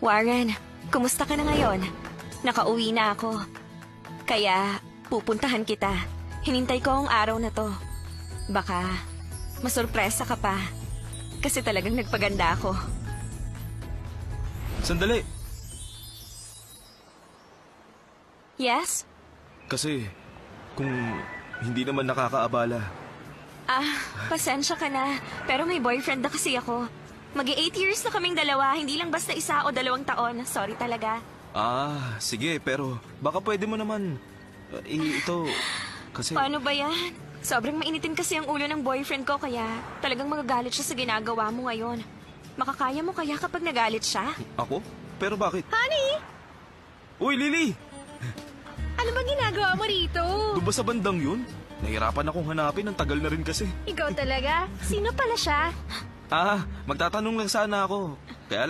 Warren, kumusta ka na ngayon? Nakauwi na ako. Kaya, pupuntahan kita. Hinintay ko ang araw na to. Baka, masurpresa ka pa. Kasi talagang nagpaganda ako. Sandali. Yes? Kasi, kung hindi naman nakakaabala. Pasensya ka na. Pero may boyfriend na kasi ako. Mag-8 years na kaming dalawa, hindi lang basta 1 o 2 taon. Sorry talaga. Sige, pero baka pwede mo naman. Ito, kasi... Paano ba yan? Sobrang mainitin kasi ang ulo ng boyfriend ko, kaya talagang magagalit siya sa ginagawa mo ngayon. Makakaya mo kaya kapag nagalit siya? Ako? Pero bakit? Honey! Uy, Lily! Ano ba ginagawa mo rito? Doon ba sa bandang yun? Nahirapan akong hanapin, ang tagal na rin kasi. Ikaw talaga? Sino pala siya? Magtatanong lang sana ako.